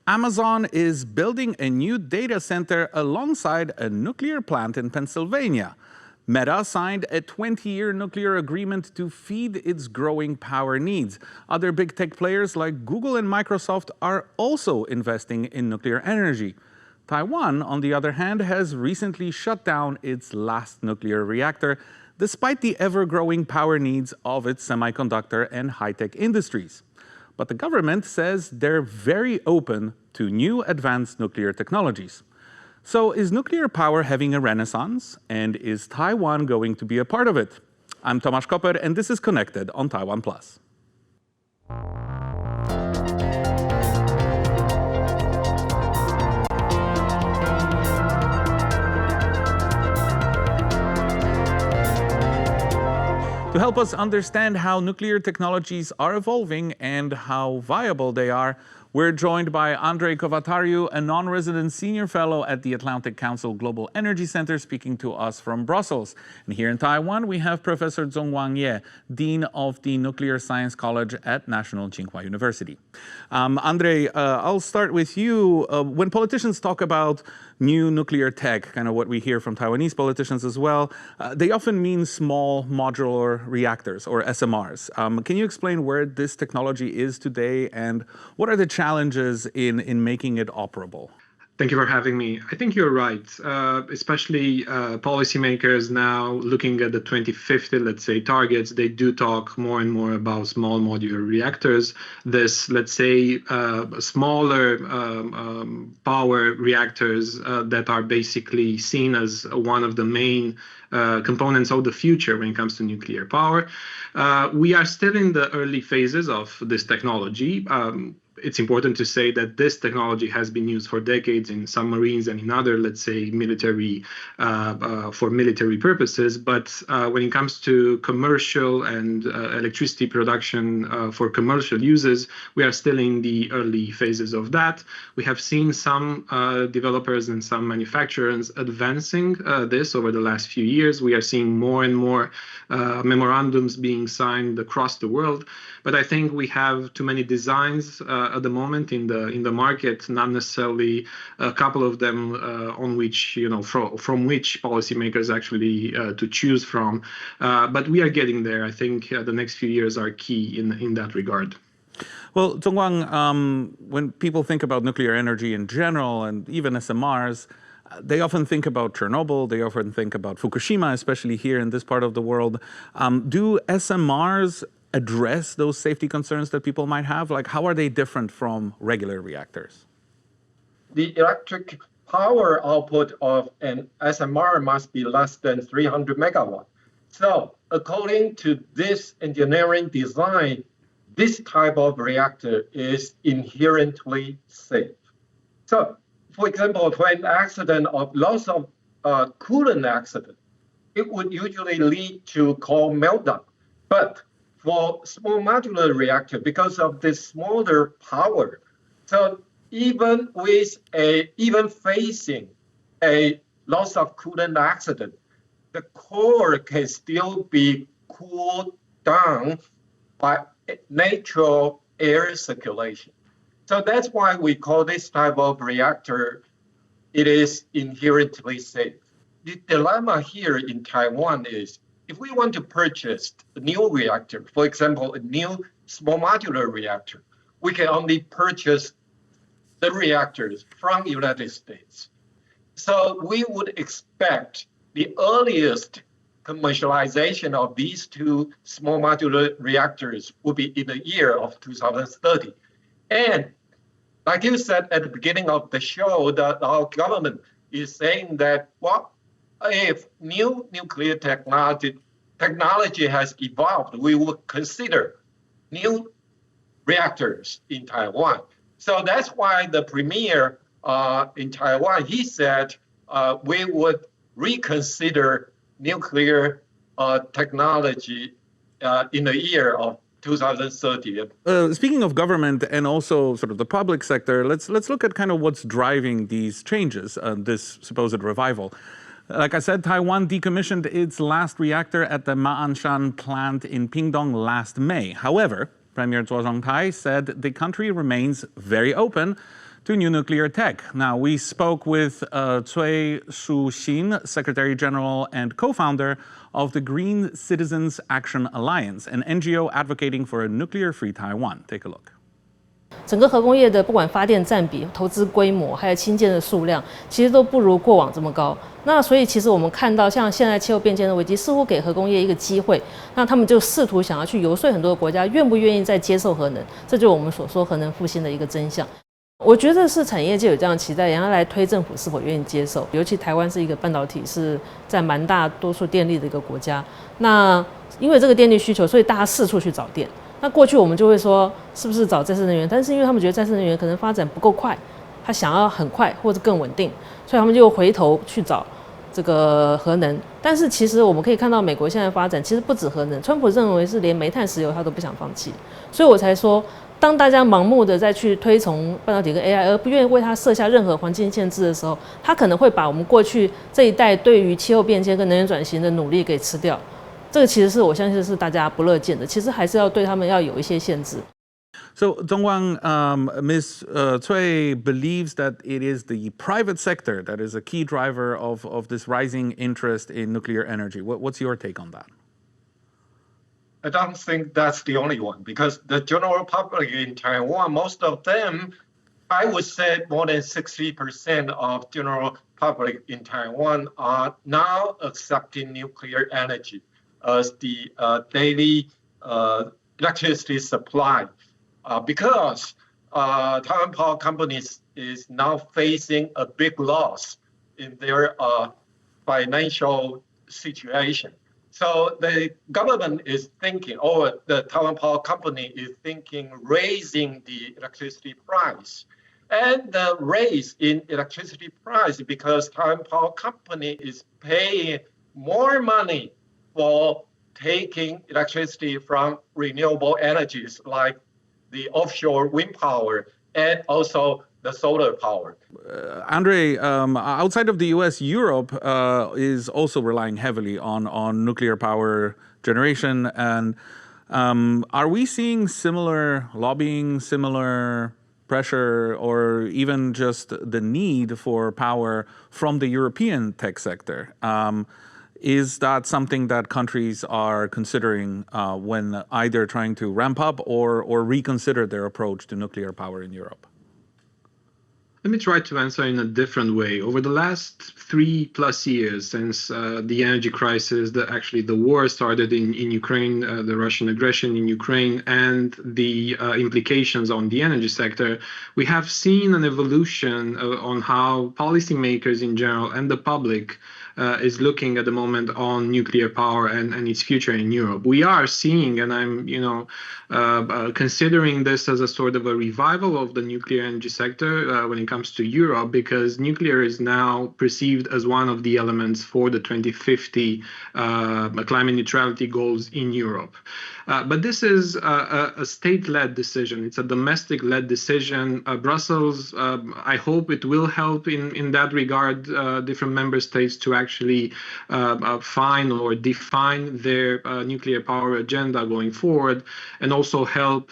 Amazon is building a new data center alongside a nuclear plant in Pennsylvania. Meta signed a 20-year nuclear agreement to feed its growing power needs. Other big tech players like Google and Microsoft are also investing in nuclear energy. Taiwan, on the other hand, has recently shut down its last nuclear reactor, despite the ever-growing power needs of its semiconductor and high-tech industries. But the government says they're very open to new advanced nuclear technologies. So is nuclear power having a renaissance, and is Taiwan going to be a part of it? I'm Tomasz Koper, and this is Connected on Taiwan Plus. To help us understand how nuclear technologies are evolving and how viable they are, we're joined by Andrei Covatariu, a non-resident senior fellow at the Atlantic Council Global Energy Center, speaking to us from Brussels. And here in Taiwan, we have Professor Tsung-Kuang Yeh, Dean of the Nuclear Science College at National Tsing Hua University. Andrei, I'll start with you. When politicians talk about new nuclear tech, kind of what we hear from Taiwanese politicians as well, they often mean small modular reactors, or SMRs. Can you explain where this technology is today and what are the challenges in making it operable? Thank you for having me. I think you're right, especially policymakers now looking at the 2050, let's say, targets. They do talk more and more about small modular reactors. This, let's say, smaller power reactors that are basically seen as one of the main components of the future when it comes to nuclear power. We are still in the early phases of this technology. It's important to say that this technology has been used for decades in submarines and in other, let's say, military, for military purposes. But when it comes to commercial and electricity production for commercial uses, we are still in the early phases of that. We have seen some developers and some manufacturers advancing this over the last few years. We are seeing more and more memorandums being signed across the world. But I think we have too many designs at the moment in the market, not necessarily a couple of them on which, from which policymakers actually to choose from. But we are getting there. I think the next few years are key in that regard. Well, Tsung-Kuang, when people think about nuclear energy in general and even SMRs, they often think about Chernobyl, they often think about Fukushima, especially here in this part of the world. Do SMRs address those safety concerns that people might have? Like, how are they different from regular reactors? The electric power output of an SMR must be less than 300 megawatt. So according to this engineering design, this type of reactor is inherently safe. So, for example, for an accident of loss of coolant accident, it would usually lead to cold meltdown. But for small modular reactor, because of this smaller power, so even facing a loss of coolant accident, the core can still be cooled down by natural air circulation. So that's why we call this type of reactor, it is inherently safe. The dilemma here in Taiwan is, if we want to purchase a new reactor, for example, a new small modular reactor, we can only purchase the reactors from the United States. So we would expect the earliest commercialization of these two small modular reactors will be in the year of 2030. And like you said at the beginning of the show, that our government is saying that, well, if new nuclear technology has evolved, we would consider new reactors in Taiwan. So that's why the premier in Taiwan, he said we would reconsider nuclear technology in the year of 2030. Speaking of government and also sort of the public sector, let's look at kind of what's driving these changes, this supposed revival. Like I said, Taiwan decommissioned its last reactor at the Ma'anshan plant in Pingdong last May. However, Premier Zhuo Zhongtai said the country remains very open to new nuclear tech. Now, we spoke with Cui Shu-xin, Secretary General and co-founder of the Green Citizens Action Alliance, an NGO advocating for a nuclear-free Taiwan. Take a look. 整个核工业的不管发电占比、投资规模，还有氢建的数量，其实都不如过往这么高。那所以其实我们看到，像现在气候变迁的危机，似乎给核工业一个机会，那他们就试图想要去游说很多的国家，愿不愿意再接受核能？这就是我们所说核能复兴的一个真相。我觉得是产业界有这样的期待，然后来推政府是否愿意接受。尤其台湾是一个半导体是占蛮大多数电力的一个国家，那因为这个电力需求，所以大家四处去找电。那过去我们就会说，是不是找再生能源？但是因为他们觉得再生能源可能发展不够快，他想要很快或者更稳定，所以他们就回头去找这个核能。但是其实我们可以看到，美国现在发展其实不止核能，川普认为是连煤炭、石油他都不想放弃。所以我才说，当大家盲目的再去推崇半导体跟 AI， 而不愿意为它设下任何环境限制的时候，他可能会把我们过去这一代对于气候变迁跟能源转型的努力给吃掉。这个其实是我相信是大家不乐见的，其实还是要对他们要有一些限制。So, Tsung-Kuang, Ms. Cui believes that it is the private sector that is a key driver of this rising interest in nuclear energy. What's your take on that? I don't think that's the only one, because the general public in Taiwan, most of them, I would say more than 60% of general public in Taiwan are now accepting nuclear energy as the daily electricity supply, because Taiwan Power Companies is now facing a big loss in their financial situation. So the government is thinking, or the Taiwan Power Company is thinking, raising the electricity price. And the raise in electricity price because Taiwan Power Company is paying more money for taking electricity from renewable energies like the offshore wind power and also the solar power. Andrei, outside of the US, Europe is also relying heavily on nuclear power generation. And are we seeing similar lobbying, similar pressure, or even just the need for power from the European tech sector? Is that something that countries are considering when either trying to ramp up or reconsider their approach to nuclear power in Europe? Let me try to answer in a different way. Over the last 3+ years, since the energy crisis, actually the war started in Ukraine, the Russian aggression in Ukraine, and the implications on the energy sector, we have seen an evolution on how policymakers in general and the public is looking at the moment on nuclear power and its future in Europe. We are seeing, and I'm, considering this as a sort of a revival of the nuclear energy sector when it comes to Europe, because nuclear is now perceived as one of the elements for the 2050 climate neutrality goals in Europe. But this is a state-led decision. It's a domestic-led decision. Brussels, I hope it will help in that regard different member states to actually find or define their nuclear power agenda going forward, and also help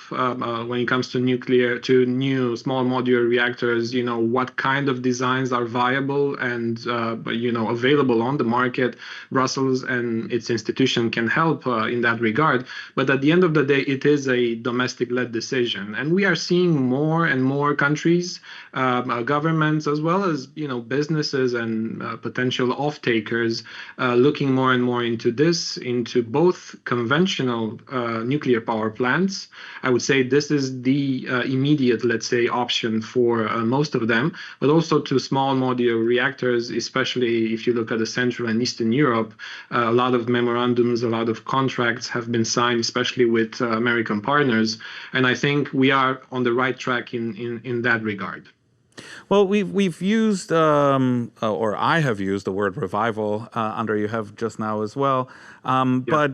when it comes to new small modular reactors, what kind of designs are viable and available on the market. Brussels and its institution can help in that regard. But at the end of the day, it is a domestic-led decision. And we are seeing more and more countries, governments, as well as businesses and potential off-takers looking more and more into both conventional nuclear power plants. I would say this is the immediate, let's say, option for most of them, but also to small modular reactors, especially if you look at the Central and Eastern Europe. A lot of memorandums, a lot of contracts have been signed, especially with American partners. And I think we are on the right track in that regard. Well, we've used, or I have used the word revival. Andrei, you have just now as well. But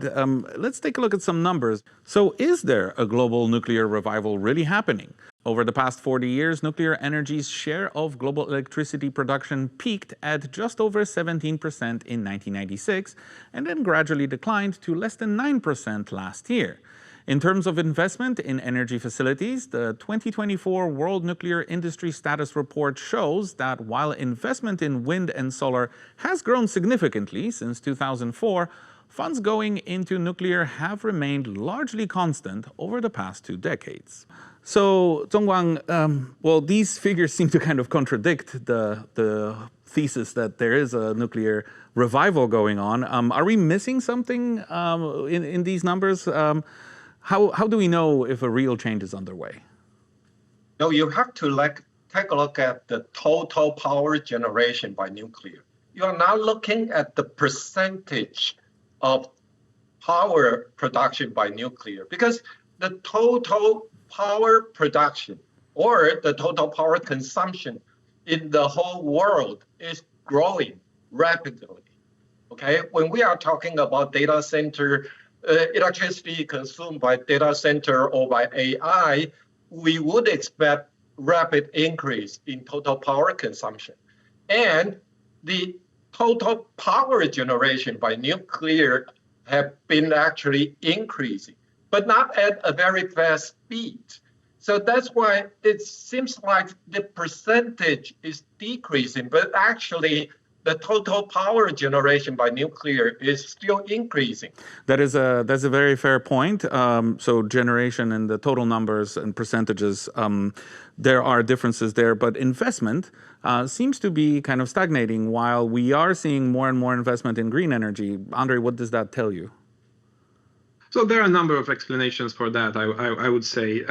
let's take a look at some numbers. So is there a global nuclear revival really happening? Over the past 40 years, nuclear energy's share of global electricity production peaked at just over 17% in 1996, and then gradually declined to less than 9% last year. In terms of investment in energy facilities, the 2024 World Nuclear Industry Status Report shows that while investment in wind and solar has grown significantly since 2004, funds going into nuclear have remained largely constant over the past 2 decades. So, Tsung-Kuang, well, these figures seem to kind of contradict the thesis that there is a nuclear revival going on. Are we missing something in these numbers? How do we know if a real change is underway? No, you have to take a look at the total power generation by nuclear. You are not looking at the percentage of power production by nuclear, because the total power production or the total power consumption in the whole world is growing rapidly. Okay, when we are talking about data center, electricity consumed by data center or by AI, we would expect rapid increase in total power consumption. And the total power generation by nuclear have been actually increasing, but not at a very fast speed. So that's why it seems like the percentage is decreasing, but actually the total power generation by nuclear is still increasing. That's a very fair point. So generation and the total numbers and percentages, there are differences there, but investment seems to be kind of stagnating while we are seeing more and more investment in green energy. Andrei, what does that tell you? So there are a number of explanations for that, I would say.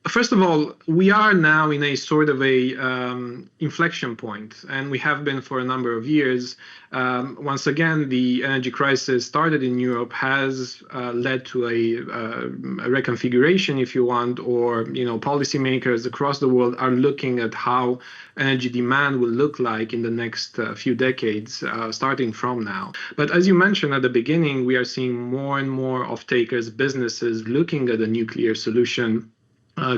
First of all, we are now in a sort of a inflection point, and we have been for a number of years. Once again, the energy crisis started in Europe has led to a reconfiguration, if you want, or policymakers across the world are looking at how energy demand will look like in the next few decades, starting from now. But as you mentioned at the beginning, we are seeing more and more off-takers, businesses looking at a nuclear solution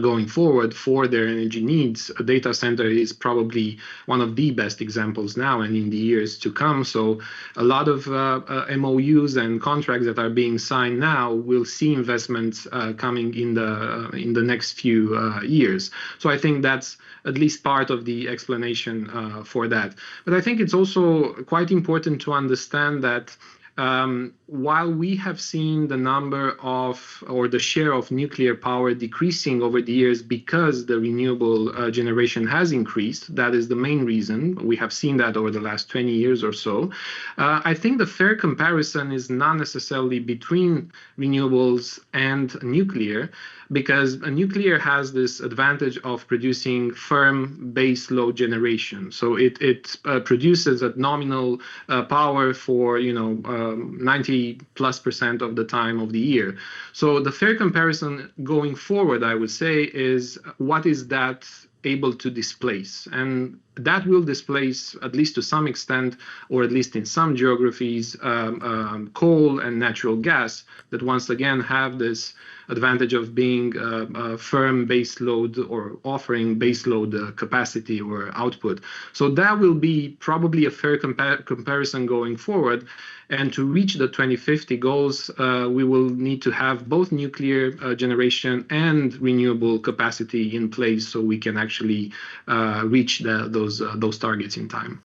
going forward for their energy needs. A data center is probably one of the best examples now and in the years to come. So a lot of MOUs and contracts that are being signed now will see investments coming in the next few years. So I think that's at least part of the explanation for that. But I think it's also quite important to understand that while we have seen the number of or the share of nuclear power decreasing over the years because the renewable generation has increased, that is the main reason. We have seen that over the last 20 years or so. I think the fair comparison is not necessarily between renewables and nuclear, because nuclear has this advantage of producing firm base load generation. So it produces at nominal power for 90+% of the time of the year. So the fair comparison going forward, I would say, is what is that able to displace? And that will displace, at least to some extent, or at least in some geographies, coal and natural gas that once again have this advantage of being a firm base load or offering base load capacity or output. So that will be probably a fair comparison going forward. And to reach the 2050 goals, we will need to have both nuclear generation and renewable capacity in place so we can actually reach those targets in time.